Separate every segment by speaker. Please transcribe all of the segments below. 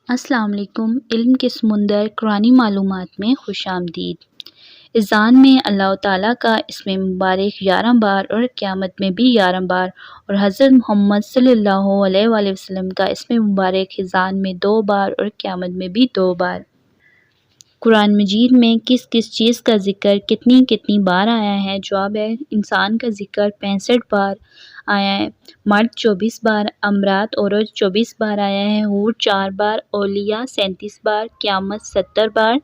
Speaker 1: السلام علیکم۔ علم کے سمندر قرآنی معلومات میں خوش آمدید۔ اذان میں اللہ تعالیٰ کا اسم مبارک 11 بار اور قیامت میں بھی 11 بار، اور حضرت محمد صلی اللہ علیہ وآلہ وسلم کا اسم مبارک اذان میں 2 بار اور قیامت میں بھی 2 بار۔ قرآن مجید میں کس کس چیز کا ذکر کتنی بار آیا ہے؟ جواب ہے، انسان کا ذکر 65 بار آیا ہے، مرد 24 بار، امرات عورت 24 بار آیا ہے، حور 4 بار، اولیاء 37 بار، قیامت 70 بار،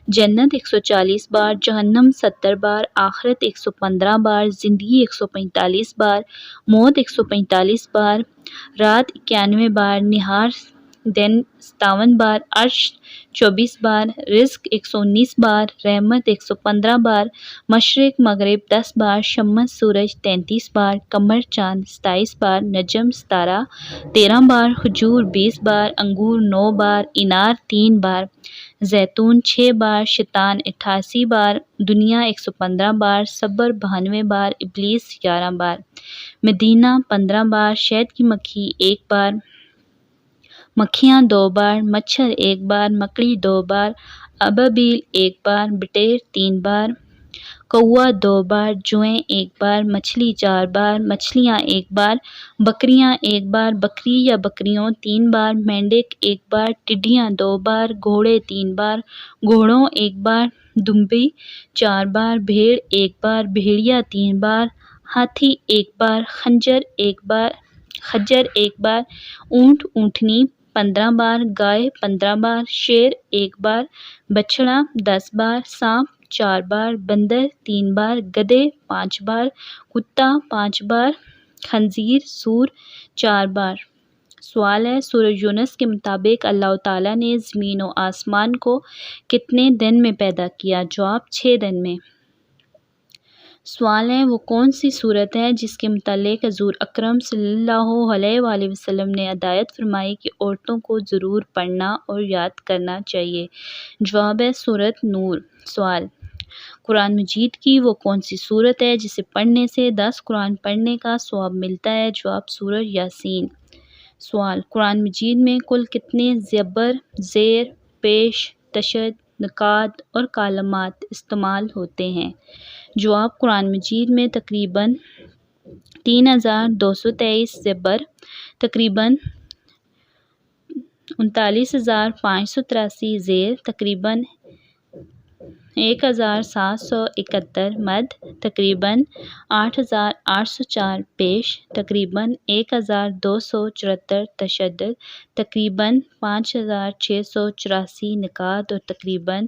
Speaker 1: جنت 140 بار، جہنم 70 بار، آخرت 115 بار، زندگی 145 بار، موت 145 بار، رات 91 بار، نہار دن 57 بار، عرش 24 بار، رزق 119 بار، رحمت 115 بار، مشرق مغرب 10 بار، شمس سورج 33 بار، قمر چاند 27 بار، نجم ستارہ 13 بار، کھجور 20 بار، انگور 9 بار، انار 3 بار، زیتون 6 بار، شیطان 88 بار، دنیا 115 بار، صبر 92 بار، ابلیس 11 بار، مدینہ 15 بار، شہد کی مکھی 1 بار، مکھیاں 2 بار، مچھر 1 بار، مکڑی 2 بار، ابابیل 1 بار، بٹیر 3 بار، کوا 2 بار، جوئیں 1 بار، مچھلی 4 بار، مچھلیاں 1 بار، بکریاں 1 بار، بکری یا بکریوں 3 بار، مینڈک 1 بار، ٹڈیاں 2 بار، گھوڑے 3 بار، گھوڑوں 1 بار، دمبی 4 بار، بھیڑ 1 بار، بھیڑیا 3 بار، ہاتھی 1 بار، خنجر 1 بار، اونٹ اونٹنی 15 بار، گائے 15 بار، شیر 1 بار، بچھڑا 10 بار، سانپ 4 بار، بندر 3 بار، گدھے 5 بار، کتا 5 بار، خنزیر سور 4 بار۔ سوال ہے، سورہ یونس کے مطابق اللہ تعالیٰ نے زمین و آسمان کو کتنے دن میں پیدا کیا؟ جواب 6 دن میں۔ سوال ہے، وہ کون سی سورت ہے جس کے متعلق حضور اکرم صلی اللہ علیہ وآلہ وسلم نے ہدایت فرمائی کہ عورتوں کو ضرور پڑھنا اور یاد کرنا چاہیے؟ جواب ہے، سورۃ نور۔ سوال، قرآن مجید کی وہ کون سی سورت ہے جسے پڑھنے سے 10 قرآن پڑھنے کا ثواب ملتا ہے؟ جواب، سورہ یاسین۔ سوال، قرآن مجید میں کل کتنے زبر، زیر، پیش، تشدد، نقاط اور کلمات استعمال ہوتے ہیں؟ جواب، قرآن مجید میں تقریباً 3223 زبر، تقریباً 39,583 زیر، تقریباً 1,771 مد، تقریباً 8,804 پیش، تقریباً 1,274 تشدد، تقریباً 5,684 نقاط اور تقریباً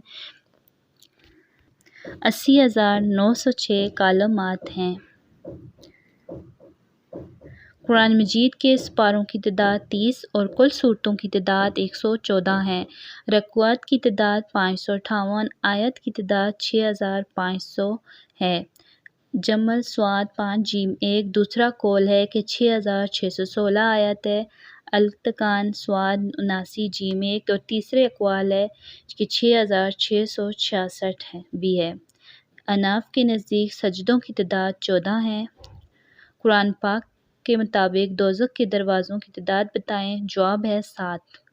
Speaker 1: 80,906 کلمات ہیں۔ قرآن مجید کے سپاروں کی تعداد 30 اور کل سورتوں کی تعداد 114 ہے۔ رکوعات کی تعداد 558، آیت کی تعداد 6500 ہے۔ جمل ص 5 ج 1۔ دوسرا قول ہے کہ 6616 آیت ہے۔ الاتقان ص 79 ج 1۔ اور تیسرے اقوال ہے کہ 6666 بھی ہے۔ احناف کے نزدیک سجدوں کی تعداد 14 ہے۔ قرآن پاک کے مطابق دوزخ کے دروازوں کی تعداد بتائیں؟ جواب ہے 7۔